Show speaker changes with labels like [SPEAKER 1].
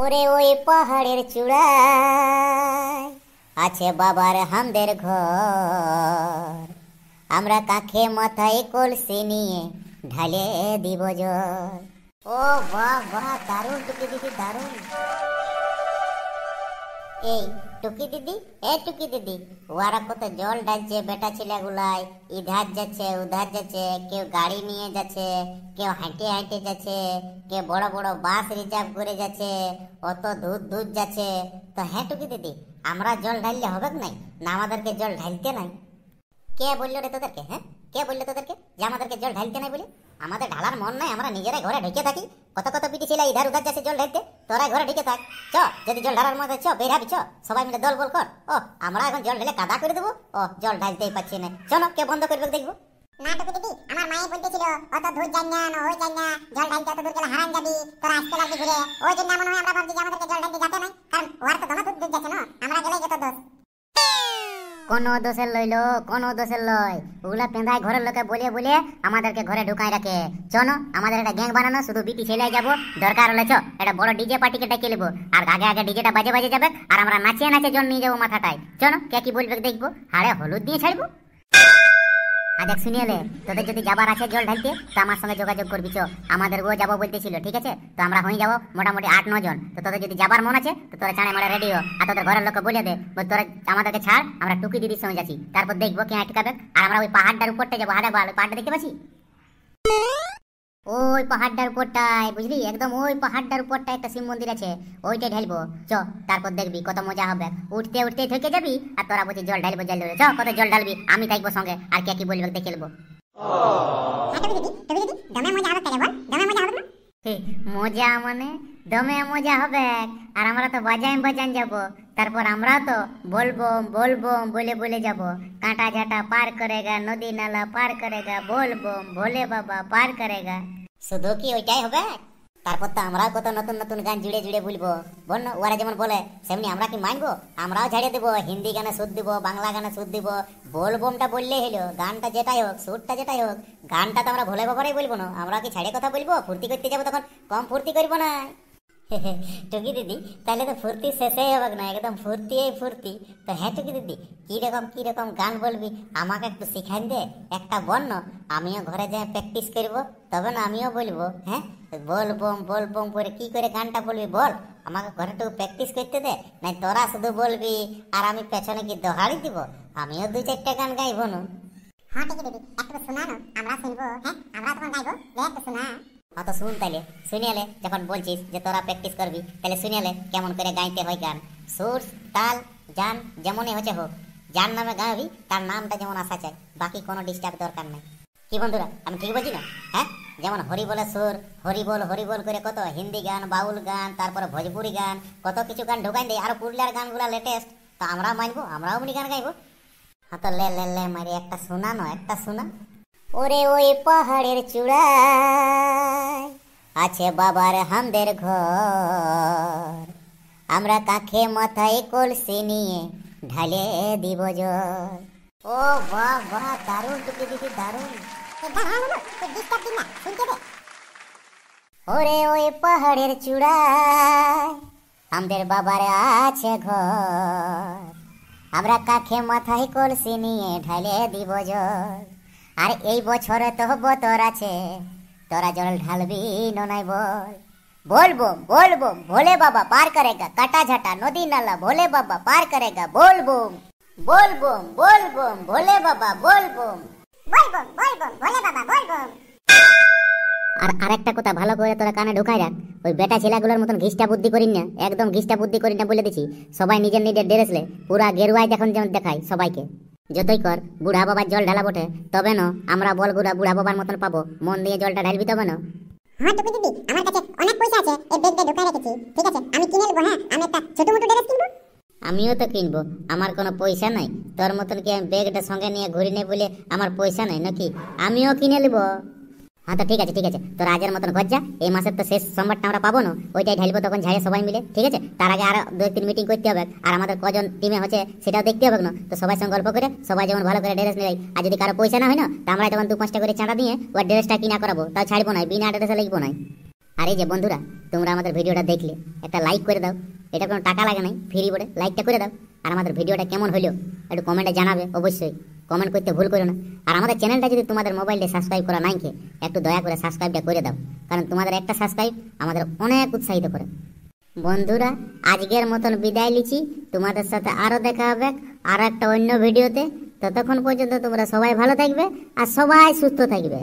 [SPEAKER 1] ওরে ওই পাহাড়ের চূড়ায় আছে বাবার হামদের ঘর। আমরা কাঁখে মাথায় কলসি নিয়ে ঢালে দিব জল। ও বাহ বাহ, দারুণ টুকি দিদি, দারুণ। এই টুকি দিদি, টুকি দিদি, ওরা কত জল ঢালছে বেটা ছেলেগুলাই। ইধার যাচ্ছে উধার যাচ্ছে, কেউ গাড়ি নিয়ে যাচ্ছে, কেউ হাঁটে হাঁটে যাচ্ছে, কেউ বড় বড় বাস রিজার্ভ করে যাচ্ছে, অত দূর দূর যাচ্ছে। তো হ্যাঁ টুকি দিদি, আমরা জল ঢাললে হবে নাই না? আমাদেরকে জল ঢালতে নাই? কে বললো রে তোদেরকে? হ্যাঁ, কে বললো তোদেরকে যে আমাদেরকে জল ঢালতে নাই বলে? আমাদের ঢালার মন নাই, আমরা নিজেরাই ঘরে ঢেকে থাকি। কত কত পিটি ছেলে ইধার উধার যাচ্ছে জল ঢালতে, তোরা ঘরে ঢেকে থাক। চ, যদি জল ঢালার মধ্যে চ, বেরাবি, চ সবাই মিলে দল বল কর। ও আমরা এখন জল ঢেলে কাদা করে দেবো। ও জল ঢালতেই পাচ্ছি না, চলো কে বন্ধ করবে দেখবো।
[SPEAKER 2] না টুকি দিদি, আমার মায়ে বলতেছিল অত দূর যাই না, ওই যাই না, জল ঢালতে অত দূর গেলে হারান যাবি, তোরা আসতে লাগবে ঘুরে। ওই জন্য মনে হয় আমরা ভাবছি যে আমাদেরকে জল ঢালতে যেতে নাই, কারণ ওর তো দমা দূর দূর যাচ্ছে না, আমরা গেলেই যত দোষ।
[SPEAKER 1] কোনো দোষের লইলো, কোনো দোষের লয়, ওগুলা পেঁধায় ঘরের লোকে বলে বলে আমাদেরকে ঘরে ঢুকাই রাখে। চলো আমাদের একটা গ্যাং বানানো, শুধু বিটি ছেলে যাবো, দরকার হলে চ একটা বড় ডিজে পার্টিকে ডেকে নেবো, আর আগে আগে ডিজেটা বাজে বাজে যাবে, আর আমরা নাচিয়ে নাচে জল নিয়ে যাবো মাথাটায়। চলো কে কি বলবে দেখবো, হাড়ে হলুদ দিয়ে ছাড়বো। আর দেখ শুনিয়ে, তোদের যদি যাবার আছে জল ঢালতে তো আমার সঙ্গে যোগাযোগ করবি। চ, আমাদের ও যাবো বলতেছিল, ঠিক আছে? তো আমরা হয়ে যাবো মোটামুটি 8-9 জন। তো তোদের যদি যাবার মন আছে তো তোরা চাঁড়ে মারা রেডিও, আর তোদের ঘরের লোককে বলে দে তোরা আমাদেরকে ছাড়, আমরা টুকি দিদির সঙ্গে যাচ্ছি, তারপর দেখবো কে আটকাবে। আর আমরা ওই পাহাড়টার উপরটা যাবো, হাড়ে ভালো পাহাড়টা দেখতে পাচ্ছি, ওই পাহাড়টার উপরটায়, বুঝলি, একদম ওই পাহাড়টার উপরটায় একটা শিব মন্দির আছে, ওইটাই ঢালবো। চ, তারপর দেখবি কত মজা হবে। উঠতে উঠতে থেকে যাবি, আর তোরা বলছি জল ঢালবো জল ঢালবো। চ, কত জল ঢালবি, আমি থাকবো সঙ্গে, আর কে কি বলবে দেখে নেবো। মজা মানে দমে মজা হবে, আর আমরা তো বাজাই বাজান যাবো, তারপর আমরাও তো বলবো বলবো বলে বলে যাব। কাঁটা ঝাঁটা পার করেগা, নদী নালা পার করেগা, বলবো ভোলে বাবা পার করেগা। শুধু কি ওইটাই হবে? তারপর তো আমরাও কত নতুন নতুন গান জুড়ে জুড়ে বলবো। বল না, ওরা যেমন বলে সেমনি আমরা কি মানবো? আমরাও ঝাড়িয়ে দেবো, হিন্দি গানে সুর দিব, বাংলা গানে সুর দিব। বলবোমটা বললেই হলো, গানটা যেটাই হোক, সুরটা যেটাই হোক, গানটা তো আমরা ভোলে বাবারাই বলবো না। আমরা কি ছাড়ে কথা বলবো? ফুর্তি করতে যাবো, তখন কম ফুর্তি করবো না? টুকি দিদি, তাহলে তো ফুর্তি শেষই হবে না, একদম ফুর্তি ফুর্তি। তো হ্যাঁ টুকি দিদি, কিরকম গান বলবি আমাকে একটু শিখাই দে একটা বর্ণ, আমিও ঘরে যাই প্র্যাকটিস করবো, তবে না আমিও বলবো। হ্যাঁ, বলবম পরে কি করে গানটা বলবি বল, আমাকে ঘরে একটু প্র্যাকটিস করতে দে। নাই তোরা শুধু বলবি আর আমি পেছনে কি দোহাড়ি দিব? আমিও 2-4টা গান গাইবো না।
[SPEAKER 2] হ্যাঁ টুকি দিদি, একটু শোনানো, আমরা শুনবো। হ্যাঁ, আমরা তখন গাইবো, একটু শোনা।
[SPEAKER 1] তো শুন তাইলে, শুনিয়ালে যখন বলছিস যে তোরা প্র্যাকটিস করবি, তাহলে শুনিয়ালে কেমন করে গাইতে হয় গান। সুর তাল জান যেমনই হচ্ছে হোক, যার নামে গাবি তার নামটা যেমন আসা চাই, বাকি কোনো ডিস্টার্ব দরকার নাই। কি বন্ধুরা, আমি ঠিক বলছি না? হ্যাঁ, যেমন হরি বলে সুর, হরিবল করে কত হিন্দি গান, বাউল গান, তারপরে ভোজপুরি গান, কত কিছু গান ঢোকাই দেয়, আর পুরুলিয়ার গানগুলা লেটেস্ট। তো আমরাও মানবো, আমরাও এমনি গান গাইবো। হ্যাঁ, তো লে মারি একটা শোনানো, একটা শোনা। ওরে ওই পাহাড়ের চূড়ায় আছে বাবার হামদের ঘর। আমরা কাঁখে মাথায় কলসি নিয়ে ঢালে দিব জল। ও বাহ বাহ, দারুণ টুকি দিদি, দারুণ। ওরে ওই পাহাড়ের চূড়ায় আমাদের বাবার আছে ঘর। আমরা কাঁখে মাথায় কলসি নিয়ে ঢালে দিব জল। আর এই বছরে তো বতর আছে, তোরা জল ঢালবি নাই বল। বলবো ভোলে বাবা পার করেগা, কাটা ঝাঁটা নদী নালা ভোলে বাবা পার করেগা। বলবো ভোলে বাবা, বলবো
[SPEAKER 2] ভোলে বাবা, বলবো।
[SPEAKER 1] আর আরেকটা কথা ভালো করে তোরা কানে ঢুকাই রাখ, ওই বেটা ছেলেগুলোর মতন ঘিষ্টা বুদ্ধি করিন না, একদম ঘিষ্টা বুদ্ধি করিন না বলে দিছি। সবাই নিজের নিজের ড্রেসলে পুরা গেরুয়ায় যখন যেমন দেখায় সবাইকে, যতই কর বুড়া বাবার জল ঢালা বটে, তবে না আমরা বল বুড়া বাবার মতন পাবো, মন দিয়ে জলটা ঢালবি তবে না।
[SPEAKER 2] হ্যাঁ টুকি দিদি, আমার কাছে অনেক পয়সা আছে, এই ব্যাগটা ঢুকাই রেখেছি, ঠিক আছে? আমি কিনে নেবো। হ্যাঁ, আমি একটা ছোট মোটো ড্রেস কিনবো।
[SPEAKER 1] আমিও তো কিনবো, আমার কোনো পয়সা নাই। তোর মতন কি আমি ব্যাগটা সঙ্গে নিয়ে ঘুরি নেই বলে আমার পয়সা নাই নাকি? আমিও কিনে নেবো। হ্যাঁ, তো ঠিক আছে তোর আজের মতন ঘর যা, এই মাসের তো শেষ সোমবারটা আমরা পাবো না, ওইটাই ঢালবো তখন ঝাড়ে সবাই মিলে, ঠিক আছে? তার আগে আরো 2-3 মিটিং করতে হবে, আর আমাদের কজন টিমে হচ্ছে সেটাও দেখতে হবে না। তো সবাই সঙ্গে গল্প করে সবাই যেমন ভালো করে ড্রেস নেই, আর যদি কারো পয়সা না হয় না, তো আমরা তখন 2-5টা করে চাঁদা দিয়ে ওই ড্রেসটা কিনা করাবো, তাও ছাড়বো না, বিনা ড্রেসে লিখবো না। আর এই যে বন্ধুরা, তোমরা আমাদের ভিডিওটা দেখলে একটা লাইক করে দাও। এটা কোনো টাকা লাগে নাই, ফ্রি বলে লাইকটা করে দাও। আর আমাদের ভিডিওটা কেমন হলো একটু কমেন্টে জানাবে, অবশ্যই কমেন্ট করতে ভুল করো না। আর আমাদের চ্যানেলটা যদি তোমাদের মোবাইলে সাবস্ক্রাইব করা নাই কে, একটু দয়া করে সাবস্ক্রাইবটা করে দাও, কারণ তোমাদের একটা সাবস্ক্রাইব আমাদের অনেক উৎসাহিত করে। বন্ধুরা, আজকের মতন বিদায় লিছি। তোমাদের সাথে আরো দেখা হবে আর একটা অন্য ভিডিওতে। ততক্ষণ পর্যন্ত তোমরা সবাই ভালো থাকবে আর সবাই সুস্থ থাকবে।